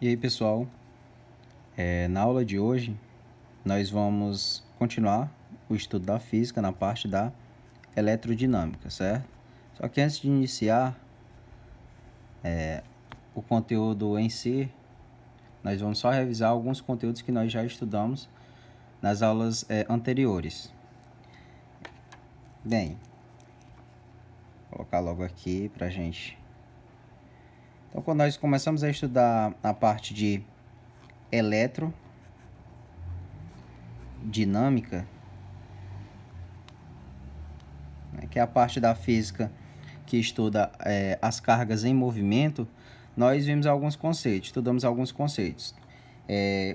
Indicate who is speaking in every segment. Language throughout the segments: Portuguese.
Speaker 1: E aí, pessoal, na aula de hoje nós vamos continuar o estudo da física na parte da eletrodinâmica, certo? Só que antes de iniciar o conteúdo em si, nós vamos só revisar alguns conteúdos que nós já estudamos nas aulas anteriores. Bem, vou colocar logo aqui pra gente. Então, quando nós começamos a estudar a parte de eletrodinâmica, que é a parte da física que estuda as cargas em movimento, nós vimos alguns conceitos, estudamos alguns conceitos.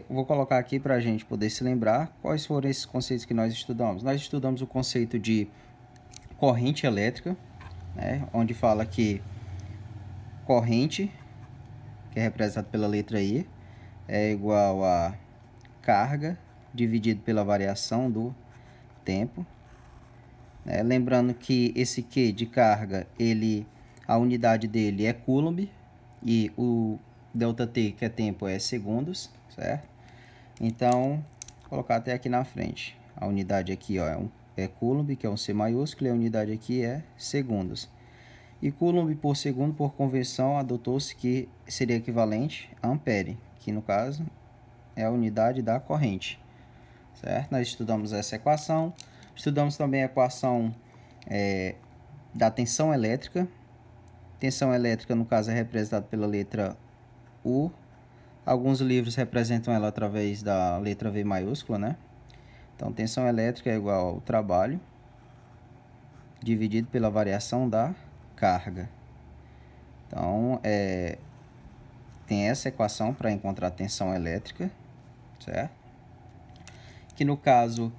Speaker 1: Vou colocar aqui para a gente poder se lembrar quais foram esses conceitos que nós estudamos. Nós estudamos o conceito de corrente elétrica, onde fala que corrente, que é representado pela letra I, é igual a carga dividido pela variação do tempo. Lembrando que esse Q de carga, a unidade dele é Coulomb e o ΔT, que é tempo, é segundos, certo? Então, vou colocar até aqui na frente. A unidade aqui é Coulomb, que é um C maiúsculo, e a unidade aqui é segundos. E Coulomb por segundo, por convenção, adotou-se que seria equivalente a ampere, que no caso é a unidade da corrente, certo? Nós estudamos essa equação. Estudamos também a equação da tensão elétrica. Tensão elétrica, no caso, é representada pela letra U. Alguns livros representam ela através da letra V maiúscula, né? Então, tensão elétrica é igual ao trabalho dividido pela variação da carga. Então, tem essa equação para encontrar a tensão elétrica, certo? Que no caso,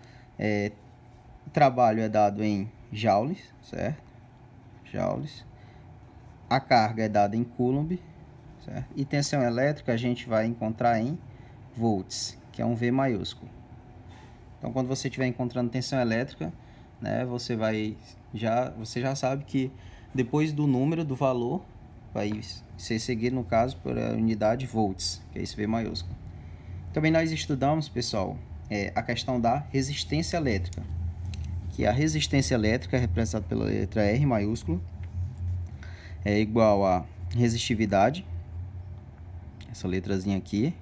Speaker 1: o trabalho é dado em joules, certo? Joules. A carga é dada em Coulomb, certo? E tensão elétrica a gente vai encontrar em volts, que é um V maiúsculo. Então, quando você estiver encontrando tensão elétrica, né, você já sabe que depois do número do valor vai ser seguido, no caso, por a unidade volts, que é esse V maiúsculo. Também nós estudamos, pessoal, a questão da resistência elétrica, que a resistência elétrica é representada pela letra R maiúsculo, é igual a resistividade, essa letrazinha aqui,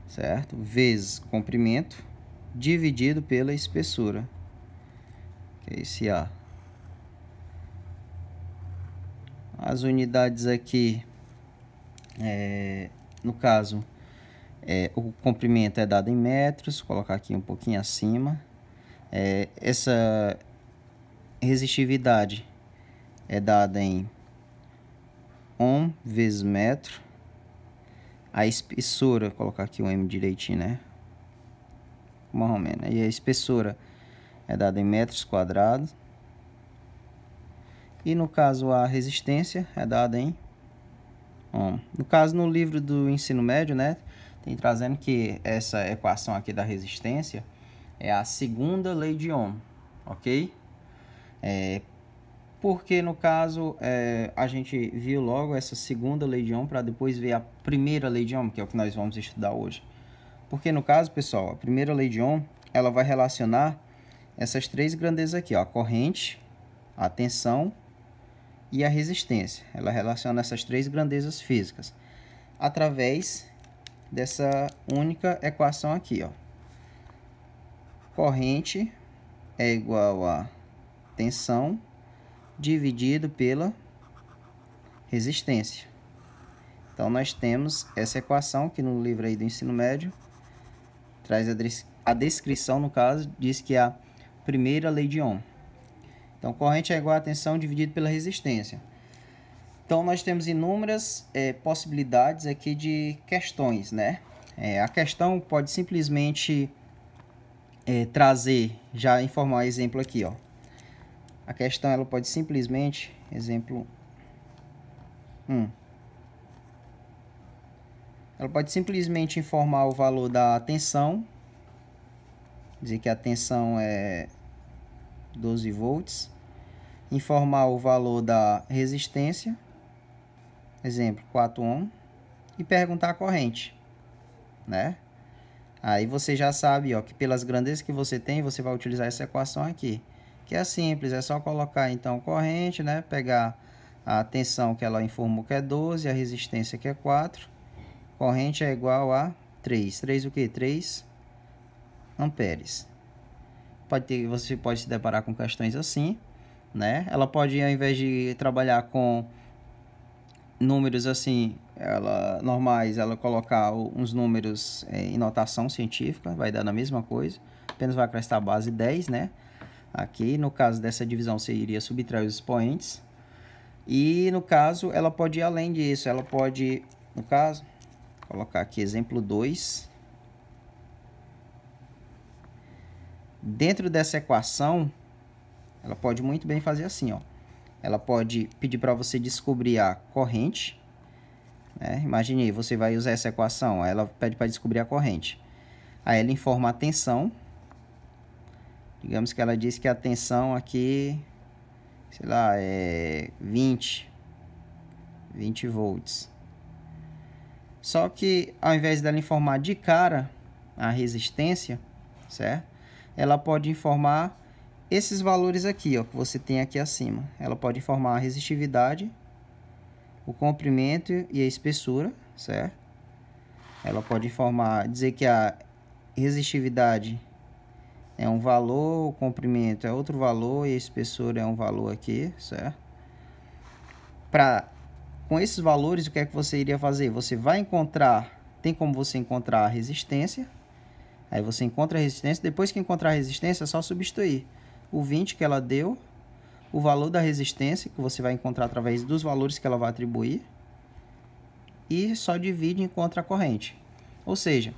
Speaker 1: certo? Vezes comprimento, dividido pela espessura, que é esse A. As unidades aqui, no caso, o comprimento é dado em metros, vou colocar aqui um pouquinho acima. Essa resistividade é dada em ohm vezes metro. A espessura, vou colocar aqui um M direitinho, né? Mais ou menos. E a espessura é dada em metros quadrados. E no caso a resistência é dada em ohm. No caso, no livro do ensino médio, né, tem trazendo que essa equação aqui da resistência é a segunda lei de Ohm, ok? Porque no caso a gente viu logo essa segunda lei de Ohm para depois ver a primeira lei de Ohm, que é o que nós vamos estudar hoje. Porque no caso, pessoal, a primeira lei de Ohm, ela vai relacionar essas três grandezas aqui, ó, a corrente, a tensão e a resistência. Ela relaciona essas três grandezas físicas através dessa única equação aqui, ó. Corrente é igual a tensão dividido pela resistência. Então, nós temos essa equação que no livro aí do ensino médio traz a descrição, no caso, diz que é a primeira lei de Ohm. Então, corrente é igual a tensão dividido pela resistência. Então, nós temos inúmeras possibilidades aqui de questões, né? A questão pode simplesmente trazer, já informar um exemplo aqui, ó. A questão ela pode simplesmente, exemplo 1, ela pode simplesmente informar o valor da tensão, dizer que a tensão é 12 volts, informar o valor da resistência, exemplo 4 ohm, e perguntar a corrente. né? Aí você já sabe, ó, que pelas grandezas que você tem, você vai utilizar essa equação aqui, que é simples, é só colocar então corrente, né? Pegar a tensão que ela informou que é 12, a resistência que é 4, corrente é igual a 3. 3 o quê? 3 amperes. Você pode se deparar com questões assim, né? Ela pode, ao invés de trabalhar com números assim, normais, ela colocar uns números em notação científica, vai dar na mesma coisa, apenas vai acrescentar a base 10, né? Aqui, no caso dessa divisão, você iria subtrair os expoentes. E, no caso, ela pode ir além disso, ela pode, no caso, colocar aqui exemplo 2. Dentro dessa equação, ela pode muito bem fazer assim, ó. Ela pode pedir para você descobrir a corrente, né? Imagine aí, você vai usar essa equação, ela pede para descobrir a corrente. Aí ela informa a tensão. Digamos que ela diz que a tensão aqui, sei lá, é 20 volts. Só que ao invés dela informar de cara a resistência, certo? Ela pode informar esses valores aqui, ó, que você tem aqui acima. Ela pode informar a resistividade, o comprimento e a espessura, certo? Ela pode informar, dizer que a resistividade é um valor, o comprimento é outro valor e a espessura é um valor aqui, certo? Com esses valores, o que é que você iria fazer? Você vai encontrar, tem como você encontrar a resistência. Aí você encontra a resistência, depois que encontrar a resistência, é só substituir o 20 que ela deu, o valor da resistência, que você vai encontrar através dos valores que ela vai atribuir, e só divide e encontra a corrente. Ou seja,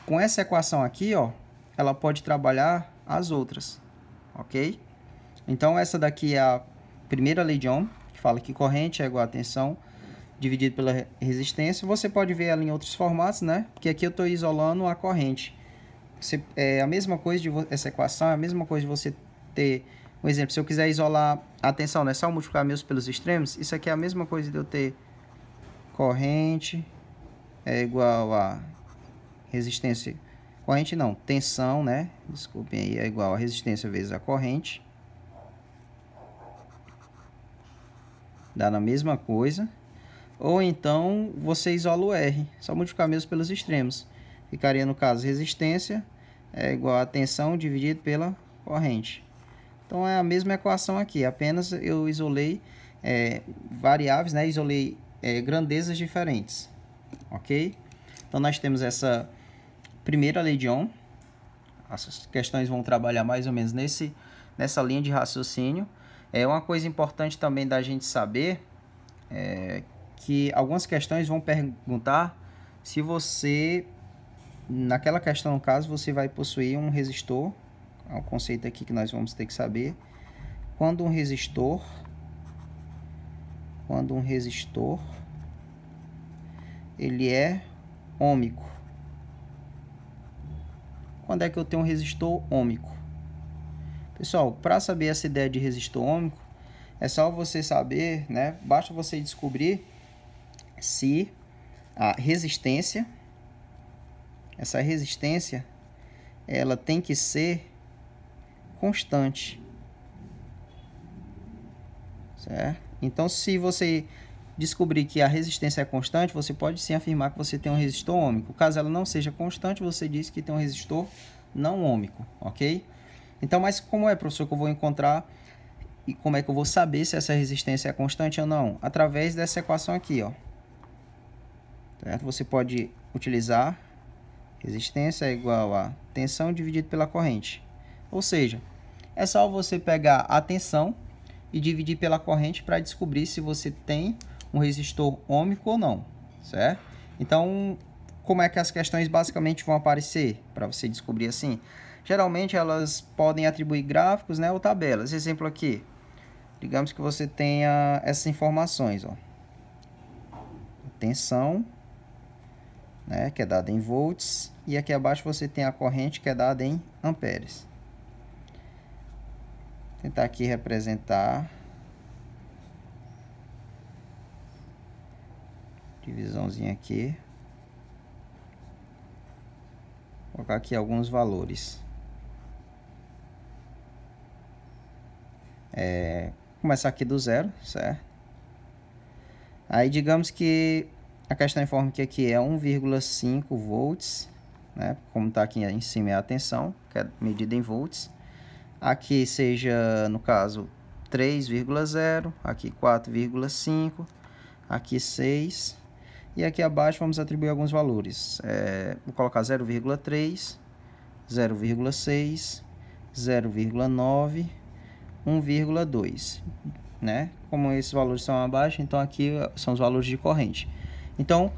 Speaker 1: com essa equação aqui, ó, ela pode trabalhar as outras, ok? Então, essa daqui é a primeira lei de Ohm, que fala que corrente é igual a tensão dividido pela resistência. Você pode ver ela em outros formatos, né? Porque aqui eu estou isolando a corrente. É a mesma coisa essa equação, é a mesma coisa de você ter um exemplo. Se eu quiser isolar a tensão, né, só multiplicar meus pelos extremos, isso aqui é a mesma coisa de eu ter corrente é igual a resistência, corrente não, tensão, né, desculpem aí, é igual a resistência vezes a corrente, dá na mesma coisa. Ou então você isola o R, só multiplicar mesmo pelos extremos, ficaria no caso resistência é igual a tensão dividido pela corrente. Então é a mesma equação aqui, apenas eu isolei variáveis, né? Isolei grandezas diferentes, ok? Então nós temos essa primeira lei de Ohm. As questões vão trabalhar mais ou menos nessa linha de raciocínio. Uma coisa importante também da gente saber que algumas questões vão perguntar se você, naquela questão no caso, você vai possuir um resistor. É um conceito aqui que nós vamos ter que saber. Quando um resistor ele é ôhmico. Quando é que eu tenho um resistor ôhmico? Pessoal, para saber essa ideia de resistor ôhmico, é só você saber, né? Basta você descobrir se a resistência, essa resistência, ela tem que ser constante, certo? Então, se você descobrir que a resistência é constante, você pode sim afirmar que você tem um resistor ôhmico. Caso ela não seja constante, você diz que tem um resistor não ôhmico, ok? Então, mas como é, professor, que eu vou encontrar e como é que eu vou saber se essa resistência é constante ou não? Através dessa equação aqui, ó. Certo? Você pode utilizar resistência é igual a tensão dividido pela corrente. Ou seja, é só você pegar a tensão e dividir pela corrente para descobrir se você tem um resistor ôhmico ou não, certo? Então, como é que as questões basicamente vão aparecer para você descobrir assim? Geralmente elas podem atribuir gráficos, né, ou tabelas. Exemplo aqui, digamos que você tenha essas informações, ó. Tensão, né, que é dada em volts, e aqui abaixo você tem a corrente que é dada em amperes. Vou tentar aqui representar divisãozinha aqui. Vou colocar aqui alguns valores. Começar aqui do zero, certo? Aí digamos que a questão informa que aqui é 1,5 volts, né? Como está aqui em cima é a tensão, que é medida em volts. Aqui seja, no caso, 3,0, aqui 4,5, aqui 6. E aqui abaixo vamos atribuir alguns valores. Vou colocar 0,3, 0,6, 0,9, 1,2, né? Como esses valores são abaixo, então aqui são os valores de corrente. Então,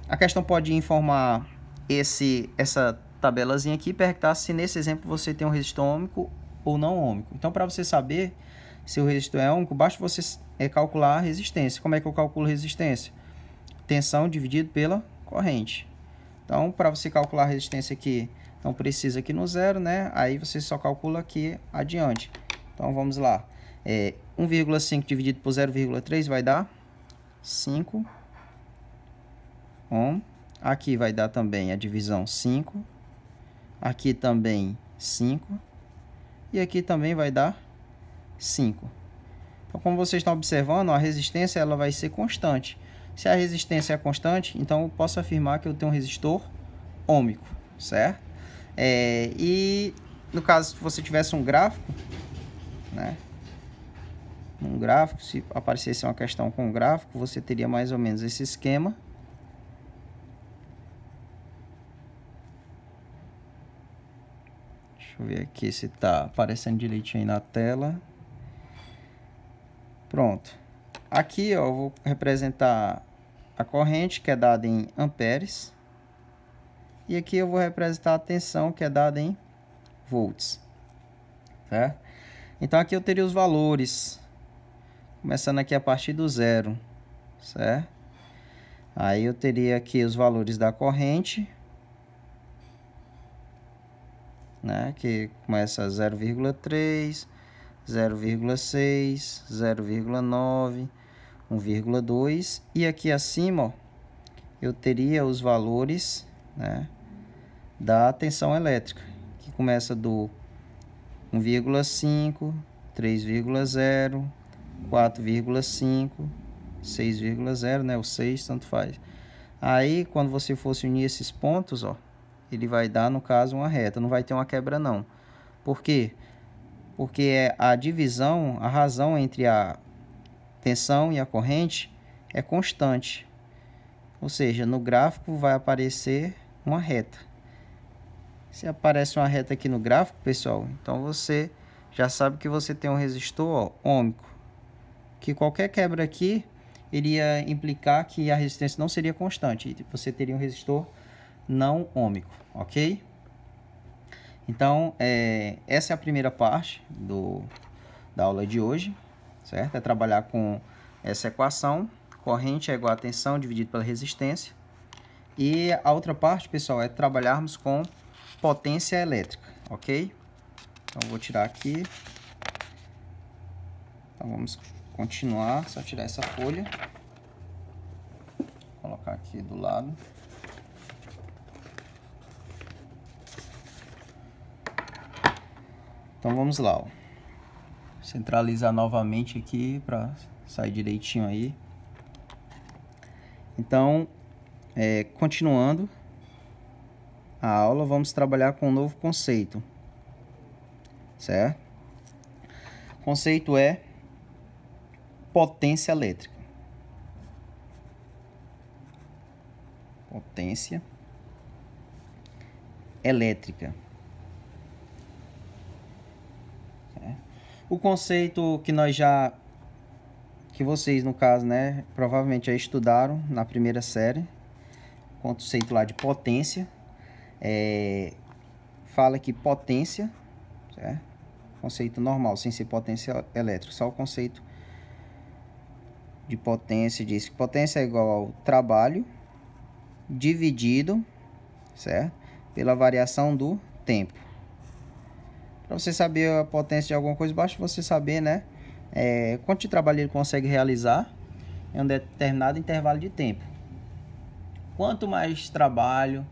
Speaker 1: a questão pode informar essa tabelazinha aqui e perguntar se nesse exemplo você tem um resistor ôhmico ou não ôhmico. Então, para você saber se o resistor é ôhmico, basta você calcular a resistência. Como é que eu calculo a resistência? Tensão dividido pela corrente. Então, para você calcular a resistência aqui, não precisa aqui no zero, né? Aí você só calcula aqui adiante. Então, vamos lá. 1,5 dividido por 0,3 vai dar 5 ohm. Aqui vai dar também a divisão 5. Aqui também 5. E aqui também vai dar 5. Então, como vocês estão observando, a resistência ela vai ser constante. Se a resistência é constante, então eu posso afirmar que eu tenho um resistor ôhmico, certo? E no caso, se você tivesse um gráfico, né? Um gráfico, se aparecesse uma questão com um gráfico, você teria mais ou menos esse esquema. Deixa eu ver aqui se está aparecendo direitinho aí na tela. Pronto. Aqui, ó, eu vou representar a corrente, que é dada em amperes. E aqui eu vou representar a tensão, que é dada em volts. Certo? Então, aqui eu teria os valores. Começando aqui a partir do zero. Certo? Aí eu teria aqui os valores da corrente. Né? Que começa 0,3, 0,6, 0,9... 1,2 e aqui acima, ó, eu teria os valores, né, da tensão elétrica, que começa do 1,5, 3,0, 4,5, 6,0, né, o 6 tanto faz. Aí, quando você fosse unir esses pontos, ó, ele vai dar, no caso, uma reta, não vai ter uma quebra não. Por quê? Porque a divisão, a razão entre a tensão e a corrente é constante. Ou seja, no gráfico vai aparecer uma reta. Se aparece uma reta aqui no gráfico, pessoal, então você já sabe que você tem um resistor ôhmico. Que qualquer quebra aqui iria implicar que a resistência não seria constante. Você teria um resistor não ôhmico, ok? Então, essa é a primeira parte da aula de hoje. Certo? É trabalhar com essa equação, corrente é igual a tensão dividido pela resistência. E a outra parte, pessoal, é trabalharmos com potência elétrica, ok? Então, eu vou tirar aqui. Então, vamos continuar, só tirar essa folha. Vou colocar aqui do lado. Então, vamos lá, ó. Centralizar novamente aqui para sair direitinho aí. Então, continuando a aula, vamos trabalhar com um novo conceito, certo? O conceito é potência elétrica. Potência elétrica. O conceito que vocês, no caso, né, provavelmente já estudaram na primeira série, conceito lá de potência, fala que potência, certo? Conceito normal, sem ser potência elétrica, só o conceito de potência diz que potência é igual ao trabalho dividido, certo? Pela variação do tempo. Para você saber a potência de alguma coisa, basta você saber, né, quanto de trabalho ele consegue realizar em um determinado intervalo de tempo. Quanto mais trabalho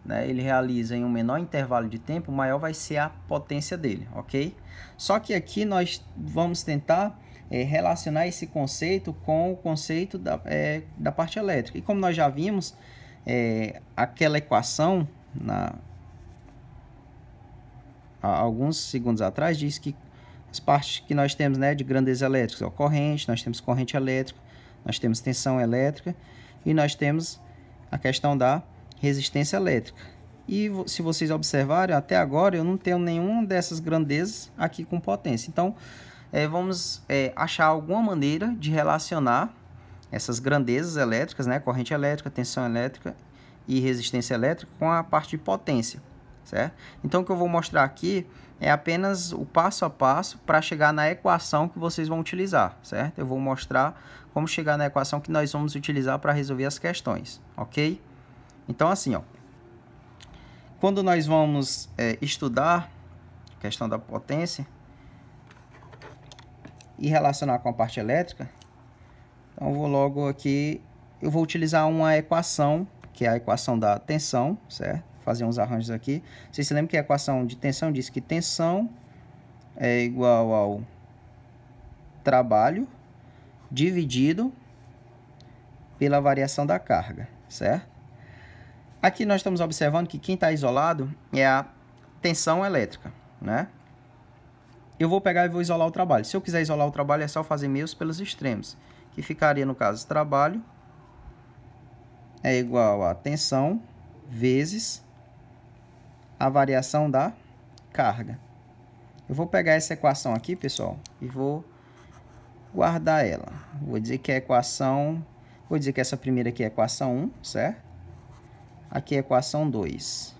Speaker 1: né, ele realiza em um menor intervalo de tempo, maior vai ser a potência dele, ok? Só que aqui nós vamos tentar relacionar esse conceito com o conceito da parte elétrica. E como nós já vimos, aquela equação, há alguns segundos atrás, diz que as partes que nós temos, né, de grandeza elétrica, corrente, nós temos corrente elétrica, nós temos tensão elétrica e nós temos a questão da resistência elétrica. E se vocês observarem, até agora eu não tenho nenhuma dessas grandezas aqui com potência. Então, vamos achar alguma maneira de relacionar essas grandezas elétricas, né, corrente elétrica, tensão elétrica e resistência elétrica, com a parte de potência, certo? Então, o que eu vou mostrar aqui é apenas o passo a passo para chegar na equação que vocês vão utilizar, certo? Eu vou mostrar como chegar na equação que nós vamos utilizar para resolver as questões, ok? Então, assim, ó, quando nós vamos estudar a questão da potência e relacionar com a parte elétrica, então eu vou logo aqui, eu vou utilizar uma equação, que é a equação da tensão, certo? Fazer uns arranjos aqui. Vocês se lembram que a equação de tensão diz que tensão é igual ao trabalho dividido pela variação da carga, certo? Aqui nós estamos observando que quem está isolado é a tensão elétrica, né? Eu vou pegar e vou isolar o trabalho. Se eu quiser isolar o trabalho, é só fazer meios pelos extremos, que ficaria, no caso, trabalho é igual a tensão vezes a variação da carga. Eu vou pegar essa equação aqui, pessoal, e vou guardar ela. Vou dizer que a equação... Vou dizer que essa primeira aqui é a equação 1, certo? Aqui é a equação 2.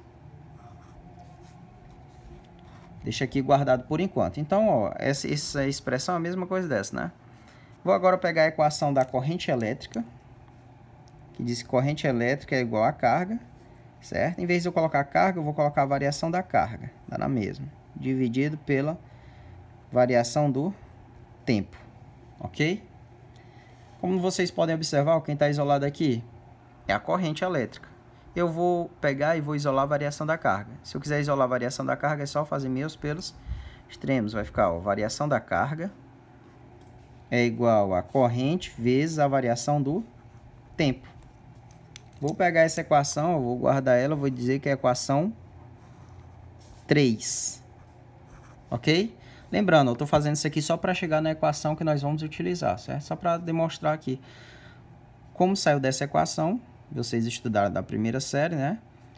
Speaker 1: Deixa aqui guardado por enquanto. Então, ó, essa expressão é a mesma coisa dessa, né? Vou agora pegar a equação da corrente elétrica, que diz que corrente elétrica é igual a carga, certo? Em vez de eu colocar a carga, eu vou colocar a variação da carga, dá na mesma, dividido pela variação do tempo, ok? Como vocês podem observar, quem está isolado aqui é a corrente elétrica. Eu vou pegar e vou isolar a variação da carga. Se eu quiser isolar a variação da carga, é só fazer meios pelos extremos. Vai ficar, ó, variação da carga é igual a corrente vezes a variação do tempo. Vou pegar essa equação, eu vou guardar ela, vou dizer que é a equação 3. Ok? Lembrando, eu estou fazendo isso aqui só para chegar na equação que nós vamos utilizar, certo? Só para demonstrar aqui como saiu dessa equação. Vocês estudaram da primeira série, né?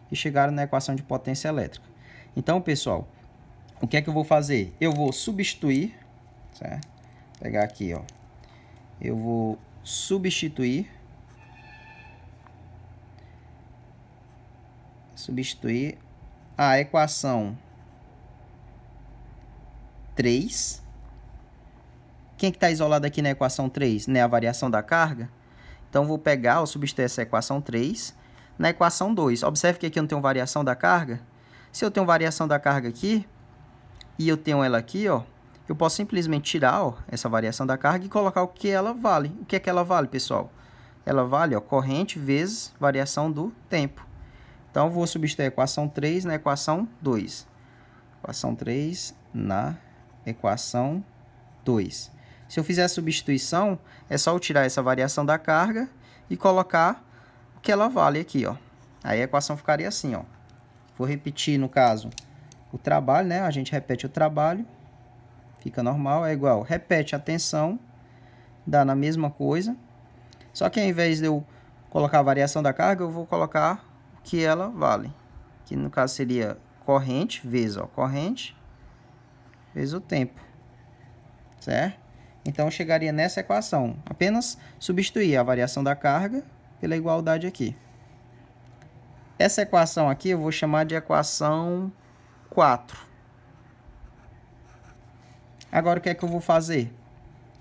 Speaker 1: E chegaram na equação de potência elétrica. Então, pessoal, o que é que eu vou fazer? Eu vou substituir, certo? Vou pegar aqui, ó. Eu vou substituir a equação 3. Quem que está isolado aqui na equação 3? Né? A variação da carga. Então, vou pegar, ou substituir essa equação 3 na equação 2. Observe que aqui eu não tenho variação da carga. Se eu tenho variação da carga aqui, e eu tenho ela aqui, ó, eu posso simplesmente tirar, ó, essa variação da carga e colocar o que ela vale. O que é que ela vale, pessoal? Ela vale, ó, corrente vezes variação do tempo. Então, eu vou substituir a equação 3 na equação 2. Equação 3 na equação 2. Se eu fizer a substituição, é só eu tirar essa variação da carga e colocar o que ela vale aqui, ó. Aí a equação ficaria assim, ó. Vou repetir, no caso, o trabalho, né? A gente repete o trabalho, fica normal, é igual. Repete a tensão, dá na mesma coisa. Só que ao invés de eu colocar a variação da carga, eu vou colocar o que ela vale. Que no caso seria corrente vezes, ó, corrente vezes o tempo, certo? Então, eu chegaria nessa equação. Apenas substituir a variação da carga pela igualdade aqui. Essa equação aqui eu vou chamar de equação 4. Agora, o que é que eu vou fazer?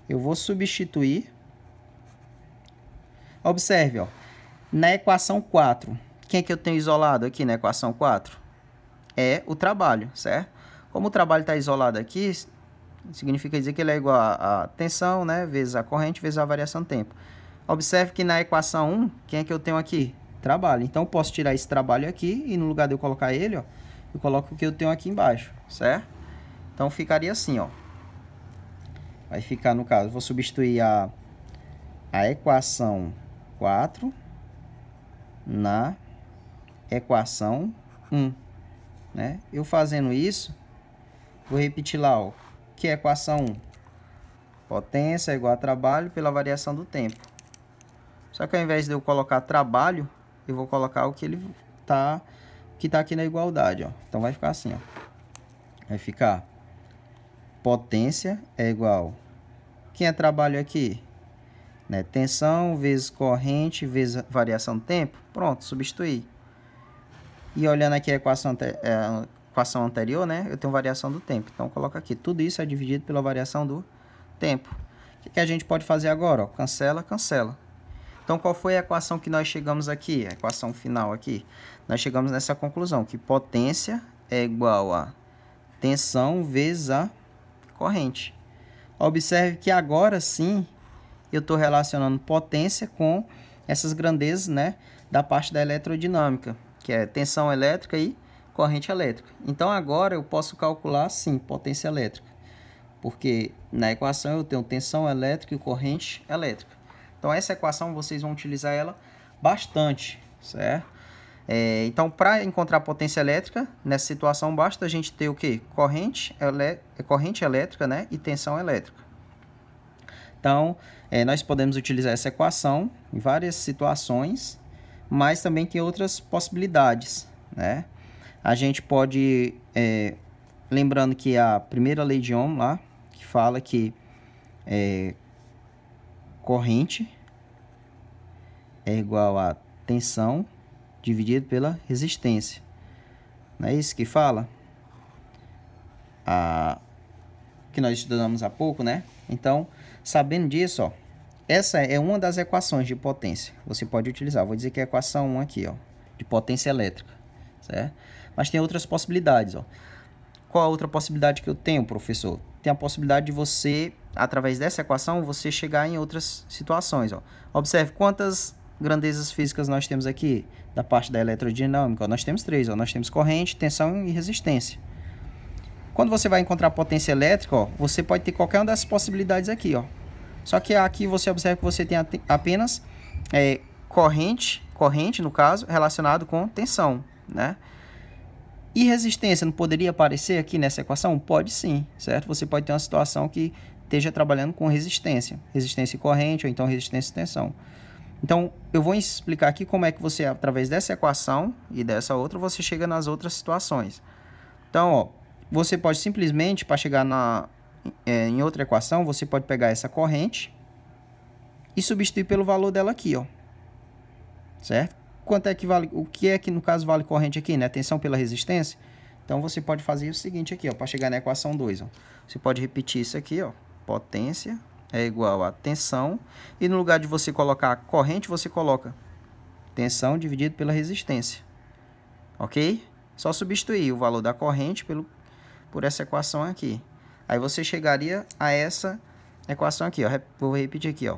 Speaker 1: Eu vou substituir. Observe, ó, na equação 4, quem é que eu tenho isolado aqui na equação 4? É o trabalho, certo? Como o trabalho está isolado aqui, significa dizer que ele é igual a tensão, né, vezes a corrente, vezes a variação do tempo. Observe que na equação 1, quem é que eu tenho aqui? trabalho. Então, eu posso tirar esse trabalho aqui e no lugar de eu colocar ele, ó, eu coloco o que eu tenho aqui embaixo, certo? Então, ficaria assim, ó. Vai ficar, no caso, vou substituir a equação 4 na equação 1, né? Eu fazendo isso, vou repetir lá, ó, que é a equação 1. Potência é igual a trabalho pela variação do tempo. Só que ao invés de eu colocar trabalho, eu vou colocar o que ele tá aqui na igualdade, ó. Então vai ficar assim, ó. Vai ficar potência é igual, quem é trabalho aqui, né? Tensão vezes corrente vezes variação do tempo. Pronto, substituir. E olhando aqui a equação anterior, né? Eu tenho variação do tempo. Então, coloca aqui. Tudo isso é dividido pela variação do tempo. O que a gente pode fazer agora? Ó? Cancela, cancela. Então, qual foi a equação que nós chegamos aqui? A equação final aqui. Nós chegamos nessa conclusão, que potência é igual a tensão vezes a corrente. Observe que agora sim, eu estou relacionando potência com essas grandezas, né, da parte da eletrodinâmica, que é tensão elétrica e corrente elétrica. Então, agora eu posso calcular, sim, potência elétrica, porque na equação eu tenho tensão elétrica e corrente elétrica. Então, essa equação vocês vão utilizar ela bastante, certo? Então, para encontrar potência elétrica, nessa situação, basta a gente ter o quê? Corrente elétrica, né, e tensão elétrica. Então, nós podemos utilizar essa equação em várias situações, mas também tem outras possibilidades, né? A gente pode, lembrando que a primeira lei de Ohm lá, que fala que corrente é igual a tensão dividido pela resistência. Não é isso que fala? Que nós estudamos há pouco, né? Então, sabendo disso, ó, essa é uma das equações de potência. Você pode utilizar. Vou dizer que é a equação 1 aqui, ó, de potência elétrica, certo? Mas tem outras possibilidades, ó. Qual a outra possibilidade que eu tenho, professor? Tem a possibilidade de você, através dessa equação, você chegar em outras situações, ó. Observe quantas grandezas físicas nós temos aqui da parte da eletrodinâmica. Ó, nós temos 3, ó. Nós temos corrente, tensão e resistência. Quando você vai encontrar potência elétrica, ó, você pode ter qualquer uma dessas possibilidades aqui, ó. Só que aqui você observa que você tem apenas corrente, no caso, relacionado com tensão, né? E resistência não poderia aparecer aqui nessa equação? Pode sim, certo? Você pode ter uma situação que esteja trabalhando com resistência e corrente, ou então resistência e tensão. Então, eu vou explicar aqui como é que você, através dessa equação e dessa outra, você chega nas outras situações. Então, ó, você pode simplesmente, para chegar em outra equação, você pode pegar essa corrente e substituir pelo valor dela aqui, ó. Certo? Quanto é que vale, o que é que no caso vale corrente aqui, né? Tensão pela resistência. Então, você pode fazer o seguinte aqui, ó, para chegar na equação 2, ó. Você pode repetir isso aqui, ó. Potência é igual a tensão, e no lugar de você colocar corrente, você coloca tensão dividido pela resistência. OK? Só substituir o valor da corrente por essa equação aqui. Aí você chegaria a essa equação aqui, ó. Vou repetir aqui, ó.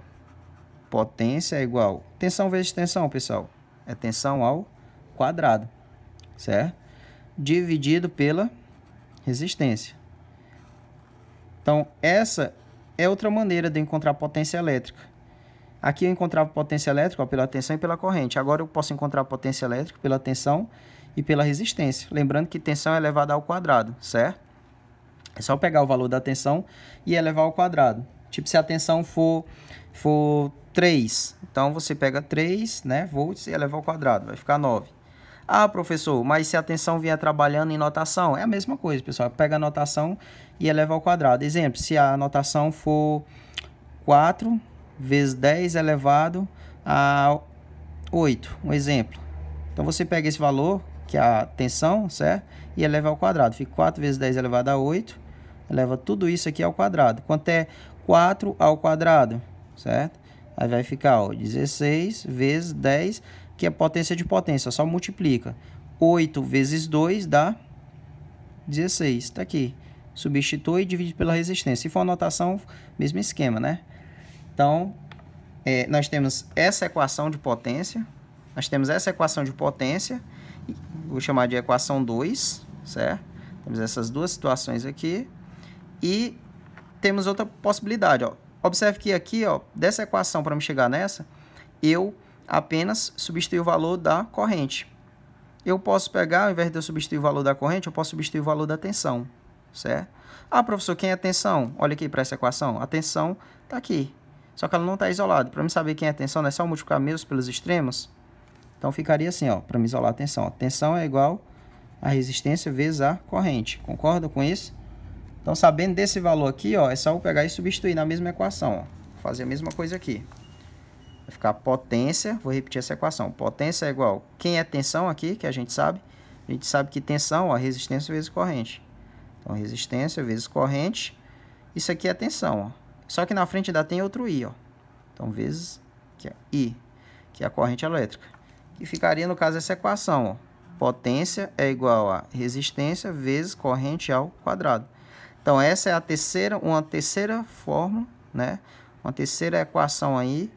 Speaker 1: Potência é igual tensão vezes tensão, pessoal. É tensão ao quadrado, certo? Dividido pela resistência. Então, essa é outra maneira de encontrar potência elétrica. Aqui eu encontrava potência elétrica, ó, pela tensão e pela corrente. Agora eu posso encontrar potência elétrica pela tensão e pela resistência. Lembrando que tensão é elevada ao quadrado, certo? É só pegar o valor da tensão e elevar ao quadrado. Tipo, se a tensão for 3, então você pega 3, né, volts e eleva ao quadrado, vai ficar 9. Ah, professor, mas se a tensão vier trabalhando em notação, é a mesma coisa, pessoal. Pega a notação e eleva ao quadrado. Exemplo, se a notação for 4 vezes 10 elevado a 8, um exemplo. Então, você pega esse valor, que é a tensão, certo? E eleva ao quadrado. Fica 4 vezes 10 elevado a 8, eleva tudo isso aqui ao quadrado. Quanto é 4 ao quadrado, certo? Aí vai ficar, ó, 16 vezes 10, que é potência de potência, só multiplica. 8 vezes 2 dá 16, está aqui. Substitui e divide pela resistência. Se for notação, mesmo esquema, né? Então, nós temos essa equação de potência, nós temos essa equação de potência, vou chamar de equação 2, certo? Temos essas duas situações aqui, e temos outra possibilidade, ó. Observe que aqui, ó, dessa equação, para me chegar nessa, eu apenas substituir o valor da corrente. Eu posso pegar, ao invés de eu substituir o valor da corrente, eu posso substituir o valor da tensão, certo? Ah, professor, quem é a tensão? Olha aqui para essa equação. A tensão está aqui, só que ela não está isolada. Para eu saber quem é a tensão, não é só multiplicar meus pelos extremos? Então, ficaria assim, ó, para me isolar a tensão. A tensão é igual a resistência vezes a corrente. Concorda com isso? Então, sabendo desse valor aqui, ó, é só eu pegar e substituir na mesma equação, ó. Fazer a mesma coisa aqui. Vai ficar potência, vou repetir essa equação. Potência é igual, quem é tensão aqui, que a gente sabe? A gente sabe que tensão, ó, resistência vezes corrente. Então, resistência vezes corrente. Isso aqui é tensão, ó. Só que na frente ainda tem outro I, ó. Então, vezes que é I, que é a corrente elétrica. E ficaria, no caso, essa equação, ó. Potência é igual a resistência vezes corrente ao quadrado. Então, essa é uma terceira fórmula, né? Uma terceira equação aí,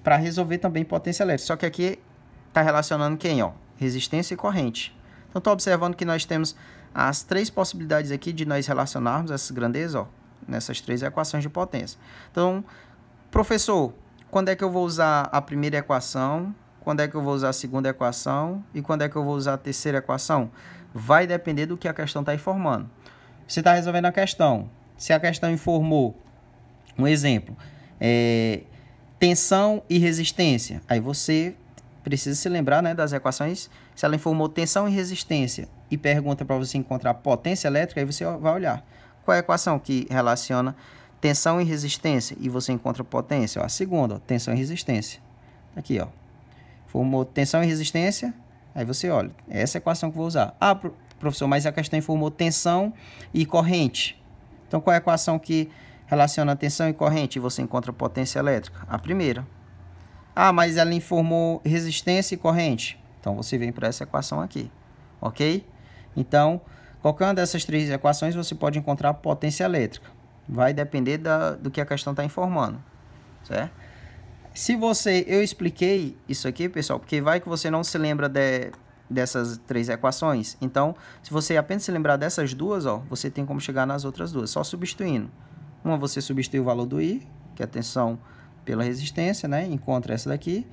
Speaker 1: para resolver também potência elétrica. Só que aqui está relacionando quem, ó? Resistência e corrente. Então, estou observando que nós temos as três possibilidades aqui de nós relacionarmos essas grandezas, ó, nessas três equações de potência. Então, professor, quando é que eu vou usar a primeira equação? Quando é que eu vou usar a segunda equação? E quando é que eu vou usar a terceira equação? Vai depender do que a questão está informando. Você está resolvendo a questão. Se a questão informou, um exemplo, tensão e resistência. Aí você precisa se lembrar, né, das equações. Se ela informou tensão e resistência e pergunta para você encontrar potência elétrica, aí você vai olhar. Qual é a equação que relaciona tensão e resistência e você encontra potência? Ó, a segunda, ó, tensão e resistência. Aqui, ó. Formou tensão e resistência, aí você olha. É essa equação que eu vou usar. Ah, professor, mas a questão informou tensão e corrente. Então, qual é a equação que relaciona tensão e corrente e você encontra potência elétrica? A primeira. Ah, mas ela informou resistência e corrente. Então, você vem para essa equação aqui. Ok? Então, qualquer uma dessas três equações você pode encontrar potência elétrica. Vai depender do que a questão está informando. Certo? Eu expliquei isso aqui, pessoal, porque vai que você não se lembra dessas três equações. Então, se você apenas se lembrar dessas duas, ó, você tem como chegar nas outras duas, só substituindo. Uma você substitui o valor do I, que é a tensão pela resistência, né? Encontra essa daqui.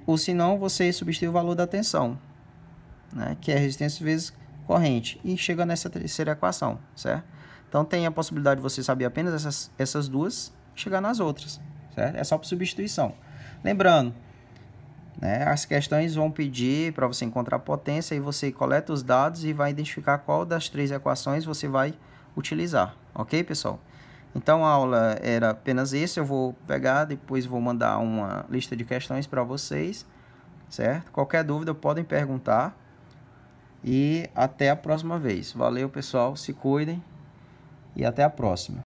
Speaker 1: Ou se não, você substitui o valor da tensão, né? Que é resistência vezes corrente. E chega nessa terceira equação, certo? Então, tem a possibilidade de você saber apenas essas duas e chegar nas outras, certo? É só por substituição. Lembrando, né, as questões vão pedir para você encontrar potência e você coleta os dados e vai identificar qual das três equações você vai utilizar. Ok, pessoal? Então, a aula era apenas isso. Eu vou pegar, depois vou mandar uma lista de questões para vocês, certo? Qualquer dúvida podem perguntar. E até a próxima vez. Valeu, pessoal. Se cuidem e até a próxima.